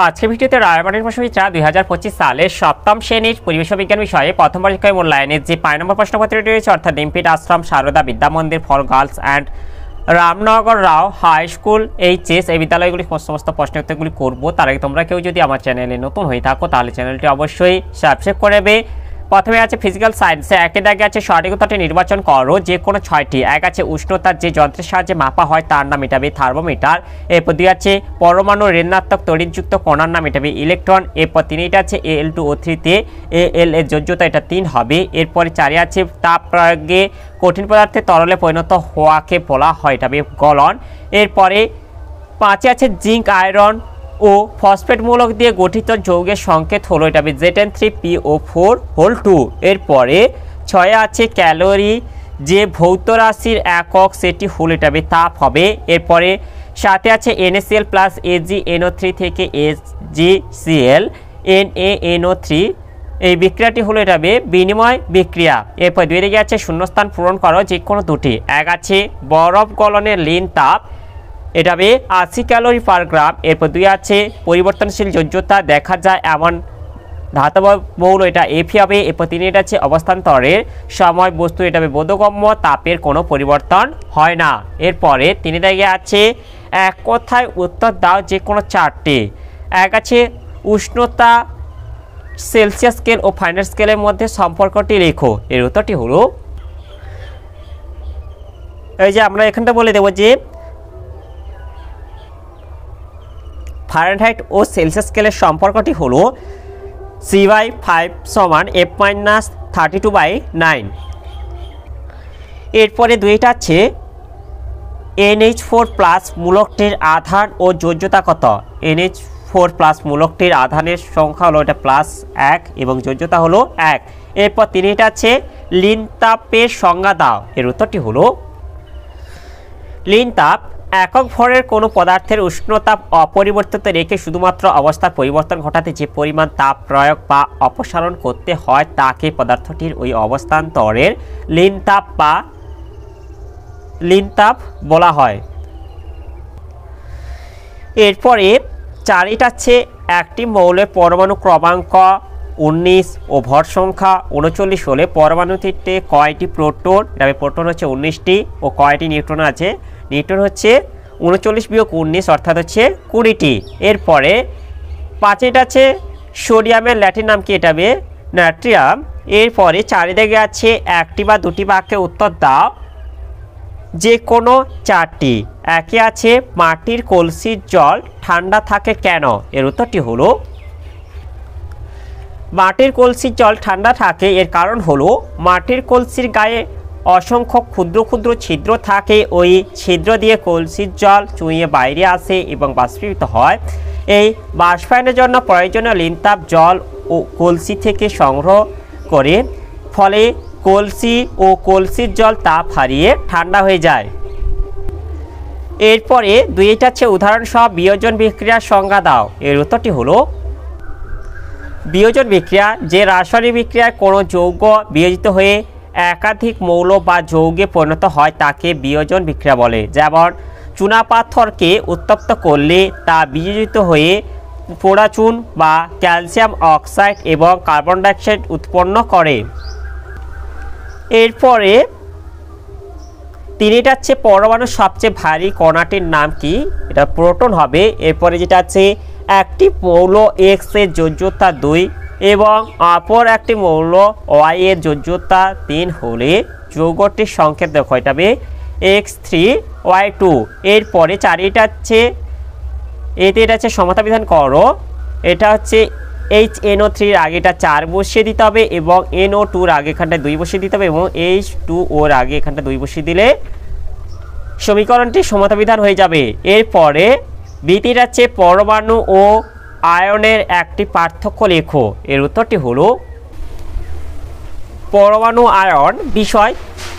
আজকের ভিডিওতে রায়বাড়ির প্রশ্নবিচিত্রা 2025 সালের সপ্তম শ্রেণীর পরিবেশ বিজ্ঞান বিষয়ে প্রথম পরীক্ষায় মূল্যায়নের যে 5 নম্বর প্রশ্নপত্রটি রয়েছে অর্থাৎ ডিম্পিট আশ্রম Sarada Vidya Mandir for girls and Ramnagar Rao high school HS এই বিদ্যালয়গুলি সমস্ত প্রশ্ন উত্তরগুলি করবো। তার আগে তোমরা কেউ যদি আমার চ্যানেলে নতুন হয়ে থাকো তাহলে চ্যানেলটি অবশ্যই সাবস্ক্রাইব করে নেবে। প্রথমে আছে ফিজিক্যাল সায়েন্সে একের দাগে আছে সঠিক উত্তরটি নির্বাচন করো যে কোনো 6টি। এক আছে উষ্ণতার যে যন্ত্রের সাহায্যে মাপা হয় তার নাম এটাবে থার্মোমিটার। এরপর 2 আছে পরমাণু ঋণাত্মক তড়িৎযুক্ত কণার নাম এটাবে ইলেকট্রন। এরপর 3 আছে Al2O3 Al এর যোজ্যতা এটা 3 হবে। এরপরে 4 আছে তাপ প্রয়োগে কঠিন পদার্থে তরলে পরিণত হওয়াকে বলা হয় এটাবে গলন। এরপরে 5 আছে জিঙ্ক আয়রন ও ফসফেট মূলক দিয়ে গঠিত যৌগের সংকেত হলো এটা Zn3PO4 2। এরপরে 6 আছে ক্যালোরি যে ভৌত রাশির একক সেটি হলো এটা তাপ হবে। এরপরে 7 আছে NaCl প্লাস AgNO3 থেকে AgCl NaNO3 এই বিক্রিয়াটি হলো এটা বিনিময় বিক্রিয়া। এরপর 2 দিকে আছে শূন্যস্থান পূরণ করো যে কোনো দুটি। এক আছে বরফ গলনের লিন তাপ এটা 80 ক্যালোরি পার গ্রাম। এরপর 2 আছে পরিবর্তনশীল যোজ্যতা দেখা যায় এমন ধাতব মৌল এটা Fe হবে। এরপর 3 এটা আছে অবস্থান্তরের সময় বস্তু এটা বোধগম্য তাপের কোনো পরিবর্তন হয় না। এরপরে 3 দাগে আছে এক কথায় উত্তর দাও যে কোনো 4টি। এক আছে উষ্ণতা সেলসিয়াস স্কেল ও ফারেনহাইট স্কেলের মধ্যে সম্পর্কটি লেখো। এর উত্তরটি হলো এই যে আমরা এখানটা বলে দেব যে ফারেনহাইট ও সেলসিয়াস স্কেলের সম্পর্কটি হলো C/5 সমান F-32/9। এরপরে 2টা আছে NH4 প্লাস মূলকটির আধান ও যোজ্যতা কত। NH4 প্লাস মূলকটির আধানের সংখ্যা হলো এটা +1 এবং যোজ্যতা হলো 1। এরপর 3টা আছে লিন তাপের সংজ্ঞা দাও। এর উত্তরটি হলো লিন তাপ একক ভরের কোনো পদার্থের উষ্ণতা অপরিবর্তিত রেখে শুধুমাত্র অবস্থার পরিবর্তন ঘটাতে যে পরিমাণ তাপ প্রয়োগ বা অপসারণ করতে হয় তাকে পদার্থটির ওই অবস্থান্তরের লিন তাপ বলা হয়। এরপরে 4টা আছে একটি মৌলের পরমাণু ক্রমাঙ্ক 19 ও ভর সংখ্যা 39 হলে পরমাণুটিতে কয়টি প্রোটন এটা প্রোটন হচ্ছে 19টি ও কয়টি নিউট্রন আছে নিউট্রন হচ্ছে 39-19 অর্থাৎ হচ্ছে 20টি। এরপরে 5টা আছে সোডিয়ামের ল্যাটিন নাম কি এটা নাট্রিয়াম। এরপরে 4 দিকে আছে একটি বা দুটি বাক্যে উত্তর দাও যে কোনো 4টি। একে আছে মাটির কলসির জল ঠান্ডা থাকে কেন। এর উত্তরটি হলো মাটির কলসির জল ঠান্ডা থাকে এর কারণ হলো মাটির কলসির গায়ে অসংখ্য ক্ষুদ্র ক্ষুদ্র ছিদ্র থাকে। ওই ছিদ্র দিয়ে কলসির জল চুইয়ে বাইরে আসে এবং বাষ্পীভূত হয়। এই বাষ্পায়নের জন্য প্রয়োজনীয় লিন তাপ জল ও কলসি থেকে সংগ্রহ করে ফলে কলসি ও কলসির জল তাপ হারিয়ে ঠান্ডা হয়ে যায়। এরপরে 2টা আছে উদাহরণসহ বিয়োজন বিক্রিয়ার সংজ্ঞা দাও। এর উত্তরটি হলো বিয়োজন বিক্রিয়া যে রাসায়নিক বিক্রিয়ায় কোনো যৌগ বিয়োজিত হয়ে একাধিক মৌল বা যৌগে পরিণত হয় তাকে বিয়োজন বিক্রিয়া বলে। যেমন চুনাপাথরকে উত্তপ্ত করলে তা বিয়োজিত হয়ে পোড়া চুন বা ক্যালসিয়াম অক্সাইড এবং কার্বন ডাইঅক্সাইড উৎপন্ন করে। এরপরে 3টা আছে পরমাণুর সবচেয়ে ভারী কণাটির নাম কি এটা প্রোটন হবে। এরপরে যেটা আছে একটি মৌল X এর যোজ্যতা 2 এবং অপর একটি মৌল Y এর যোজ্যতা 3 হলে যৌগটির সংকেত দেখো এটা X3Y2। এরপরে 4টা আছে এটা আছে সমতা বিধান করো। এটা হচ্ছে HNO3 এর আগে এটা 4 বসিয়ে দিতে হবে এবং NO2 এর আগে এখানটায় 2 বসিয়ে দিতে হবে এবং H2O এর আগে এখানটা 2 বসিয়ে দিলে সমীকরণটি সমতা বিধান হয়ে যাবে। এরপরে বিতির আছে পরমাণু ও আয়নের একটি পার্থক্য লেখো। এর উত্তরটি হলো পরমাণু আয়ন বিষয়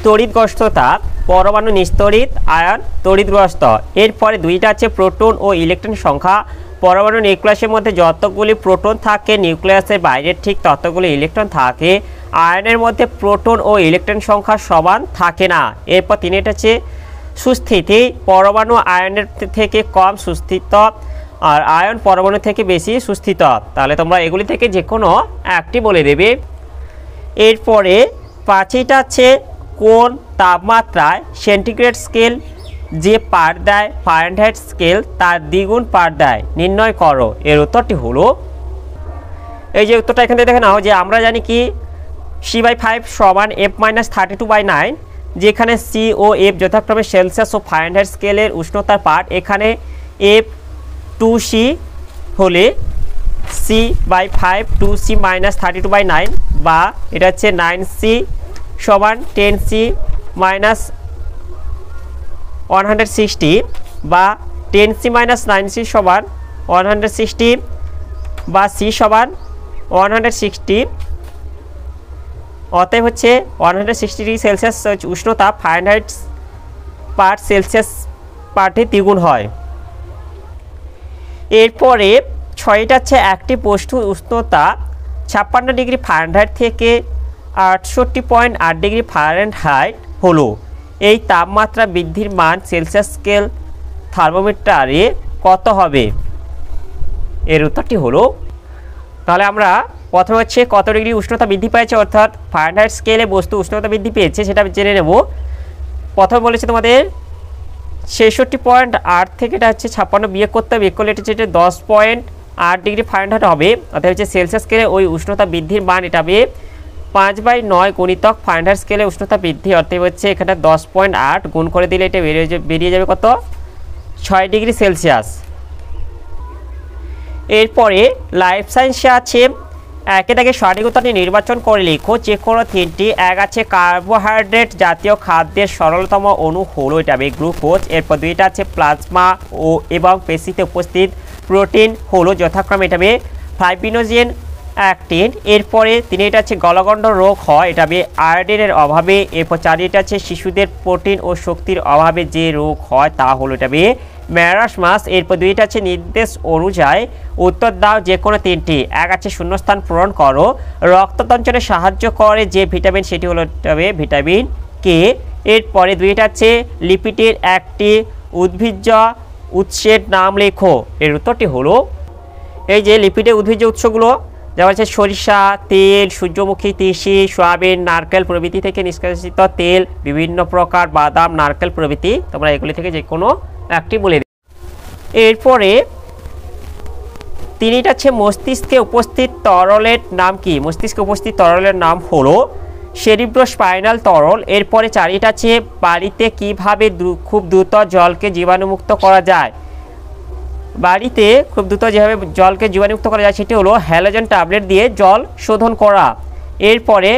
তড়িৎগ্রস্ততা পরমাণু নিস্তড়িত আয়ন তড়িৎগ্রস্ত। এরপরে 2টা আছে প্রোটন ও ইলেকট্রন সংখ্যা পরমাণু নিউক্লিয়াসের মধ্যে যতগুলি প্রোটন থাকে নিউক্লিয়াসের বাইরে ঠিক ততগুলি ইলেকট্রন থাকে। আয়নের মধ্যে প্রোটন ও ইলেকট্রন সংখ্যা সমান থাকে না। এরপর 3টা আছে সুস্থিতি পরমাণু আয়নের থেকে কম সুস্থিত আর আয়ন পরমাণু থেকে বেশি সুস্থিত। তাহলে তোমরা এগুলি থেকে যে কোনো একটি বলে দেবে। এরপরে 5টা আছে কোন তাপমাত্রায় সেন্টিগ্রেড স্কেল যে পাঠ দেয় ফারেনহাইট স্কেল তার দ্বিগুণ পাঠ দেয় নির্ণয় করো। এর উত্তরটি হলো, এই যে উত্তরটা এখান থেকে দেখে নাও যে আমরা জানি কি C/5 সমান F-32/9, যেখানে সি ও এফ যথাক্রমে সেলসিয়াস ও ফারেনহাইট স্কেলের উষ্ণতার পাঠ। এখানে F2C হলে C/5 2C - 32/9, বা এটা হচ্ছে 9C সমান 10C - 160, বা 10C - 9C সমান 160, বা C সমান 160। অতএব হচ্ছে 160 ডিগ্রি সেলসিয়াস উষ্ণতা ফারেনহাইট পার সেলসিয়াস পাঠে দ্বিগুণ হয়। এরপরে 6টা হচ্ছে একটি বস্তুর উষ্ণতা 56 ডিগ্রি ফারেনহাইট থেকে 68.8 ডিগ্রি ফারেনহাইট হলো এই তাপমাত্রা বৃদ্ধির মান সেলসিয়াস স্কেল থার্মোমিটারে কত হবে? এর উত্তরটি হলো, তাহলে আমরা প্রথমে হচ্ছে কত ডিগ্রি উষ্ণতা বৃদ্ধি পেয়েছে অর্থাৎ ফারেনহাইট স্কেলে বস্তু উষ্ণতা বৃদ্ধি পেয়েছে সেটা জেনে নেব। প্রথমে বলেছে তোমাদের 66.8 থেকে এটা হচ্ছে 56 বিয়োগ করতে হবে, বিয়োগ করলে এটা হচ্ছে 10.8 ডিগ্রি ফারেনহাইট হবে। অর্থাৎ হচ্ছে সেলসিয়াস স্কেলে ওই উষ্ণতা বৃদ্ধির মান এটা হবে 5/9 গুণিতক ফারেনহাইট স্কেলে উষ্ণতা বৃদ্ধি। অর্থাৎ হচ্ছে এখানে 10.8 গুণ করে দিলে এটা বেরিয়ে যাবে কত? 6 ডিগ্রি সেলসিয়াস। এরপরে লাইফ সায়েন্সে আছে একে থেকে সঠিক উত্তরটি নির্বাচন করে লিখো যে কোনো 3টি। এক আছে কার্বোহাইড্রেট জাতীয় খাদ্যের সরলতম অণু হলো এটা হবে গ্লুকোজ। এরপর 2টা আছে প্লাজমা ও এবং পেশিতে উপস্থিত প্রোটিন হলো যথাক্রমে এটা হবে ফাইব্রিনোজেন, অ্যাক্টিন। এরপরে 3টা আছে গলগণ্ড রোগ হয় এটা হবে আয়োডিনের অভাবে। এরপর 4টা আছে শিশুদের প্রোটিন ও শক্তির অভাবে যে রোগ হয় তা হলো এটা হবে ম্যারাসমাস। এরপর 2টা আছে নির্দেশ অনুযায়ী উত্তর দাও যে কোনো 3টি। এক আছে শূন্যস্থান পূরণ করো। রক্ততঞ্চনে সাহায্য করে যে ভিটামিন সেটি হলো ভিটামিন কে। এরপরে 2টা আছে লিপিডের একটি উদ্ভিজ্জ উৎসের নাম লেখো। এর উত্তরটি হলো, এই যে লিপিডের উদ্ভিজ্জ উৎসগুলো যেমন হচ্ছে সরিষা তেল, সূর্যমুখী, তিসি, সয়াবিন, নারকেল প্রভৃতি থেকে নিষ্কাশিত তেল, বিভিন্ন প্রকার বাদাম, নারকেল প্রভৃতি। তোমরা এগুলি থেকে যে কোনো একটি বলে দিই। এরপরে 3টা আছে মস্তিষ্কে উপস্থিত তরলের নাম কি? মস্তিষ্কে উপস্থিত তরলের নাম হলো সেরিব্রোস্পাইনাল তরল। এরপরে 4টা আছে বাড়িতে কিভাবে খুব দ্রুত জলকে জীবাণুমুক্ত করা যায়? বাড়িতে খুব দ্রুত যেভাবে জলকে জীবাণুমুক্ত করা যায় সেটি হলো হ্যালোজেন ট্যাবলেট দিয়ে জল শোধন করা। এরপরে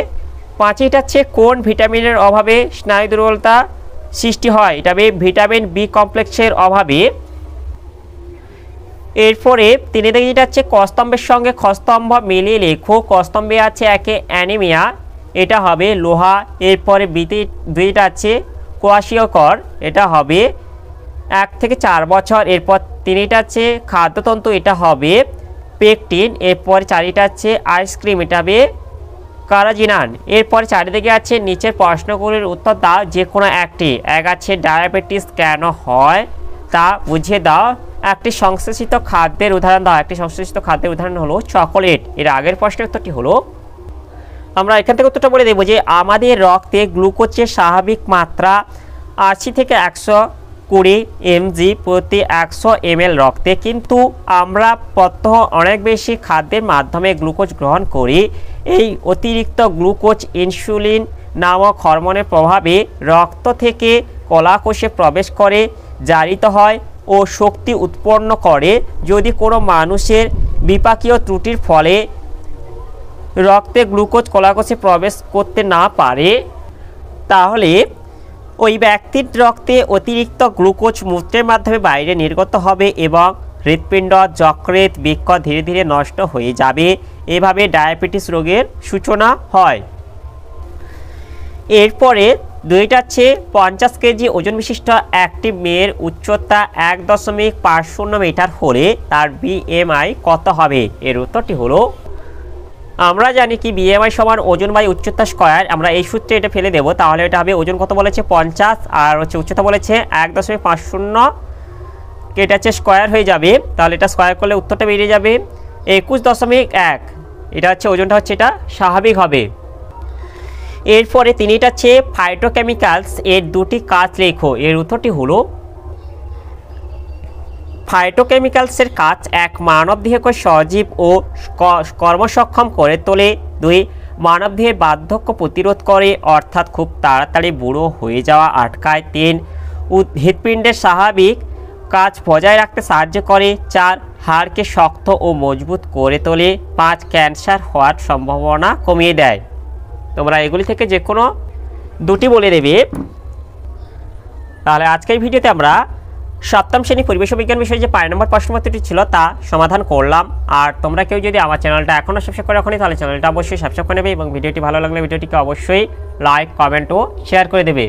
5টা আছে কোন ভিটামিনের অভাবে স্নায়ু দুর্বলতা সৃষ্টি হয়? এটা হবে ভিটামিন বি কমপ্লেক্সের অভাবে। এরপরে 3টা আছে কস্তম্ভের সঙ্গে খস্তম্ভ মিলিয়ে লেখো। কস্তম্ভে আছে একে অ্যানিমিয়া, এটা হবে লোহা। এরপরে 2টা আছে কোয়াশিয়কর, এটা হবে 1 থেকে 4 বছর। এরপর 3টা আছে খাদ্যতন্তু, এটা হবে পেকটিন। এরপর 4টা আছে আইসক্রিম, এটা হবে কারাজিনান। এরপর 4দিকে আছে নিচের প্রশ্নগুলির উত্তর দাও যে কোনো একটি। এক আছে ডায়াবেটিস কেন হয় তা বুঝিয়ে দাও। একটি সংশ্লেষিত খাদ্যের উদাহরণ দাও। একটি সংশ্লেষিত খাদ্যের উদাহরণ হলো চকোলেট। এর আগের প্রশ্নের উত্তরটি হলো, আমরা এখান থেকে উত্তরটা বলে দেবো যে আমাদের রক্তে গ্লুকোজের স্বাভাবিক মাত্রা 80 থেকে 120 mg প্রতি 100 ml রক্তে, কিন্তু আমরা প্রত্যহ অনেক বেশি খাদ্যের মাধ্যমে গ্লুকোজ গ্রহণ করি। এই অতিরিক্ত গ্লুকোজ ইনসুলিন নামক হরমোনের প্রভাবে রক্ত থেকে কলাকোষে প্রবেশ করে, জারিত হয় ও শক্তি উৎপন্ন করে। যদি কোনো মানুষের বিপাকীয় ত্রুটির ফলে রক্তে গ্লুকোজ কলাকোষে প্রবেশ করতে না পারে তাহলে ওই ব্যক্তির রক্তে অতিরিক্ত গ্লুকোজ মূত্রের মাধ্যমে বাইরে নির্গত হবে এবং হৃৎপিণ্ড, যকৃৎ, বৃক্ক ধীরে ধীরে নষ্ট হয়ে যাবে। এভাবে ডায়াবেটিস রোগের সূচনা হয়। এরপরে 2টা আছে 50 কেজি ওজন বিশিষ্ট একটি মেয়ের উচ্চতা 1.50 মিটার হলে তার BMI কত হবে? এর উত্তরটি হলো, আমরা জানি কি BMI সমান ওজন বাই উচ্চতা স্কয়ার। আমরা এই সূত্রে এটা ফেলে দেব, তাহলে এটা হবে ওজন কত বলেছে 50 আর হচ্ছে উচ্চতা বলেছে 1.50 এটা হচ্ছে স্কোয়ার হয়ে যাবে, তাহলে এটা স্কোয়ার করলে উত্তরটা বেরিয়ে যাবে 21.1। এটা হচ্ছে ওজনটা হচ্ছে এটা স্বাভাবিক হবে। এরপরে তিনটা হচ্ছে ফাইটোকেমিক্যালস এর দুটি কাজ লেখো। এর উত্তরটি হলো ফাইটোকেমিক্যালসের কাজ 1 মানবদেহকে সজীব ও কর্মসক্ষম করে তোলে, 2 মানবদেহের বার্ধক্য প্রতিরোধ করে অর্থাৎ খুব তাড়াতাড়ি বুড়ো হয়ে যাওয়া আটকায়, 3 হৃৎপিণ্ডের স্বাভাবিক কাজ বজায় রাখতে সাহায্য করে, 4 হাড়কে শক্ত ও মজবুত করে তোলে, 5 ক্যান্সার হওয়ার সম্ভাবনা কমিয়ে দেয়। তোমরা এগুলি থেকে যে কোনো দুটি বলে দেবে। তাহলে আজকের ভিডিওতে আমরা সপ্তম শ্রেণী পরিবেশ বিজ্ঞান বিষয়ে যে 5 নম্বর প্রশ্নপত্রটি ছিল তা সমাধান করলাম। আর তোমরা কেউ যদি আমার চ্যানেলটা এখনও সাবস্ক্রাইব করে রাখোনি তাহলে চ্যানেলটা অবশ্যই সাবস্ক্রাইব করে নেবে এবং ভিডিওটি ভালো লাগলে ভিডিওটিকে অবশ্যই লাইক, কমেন্ট ও শেয়ার করে দেবে।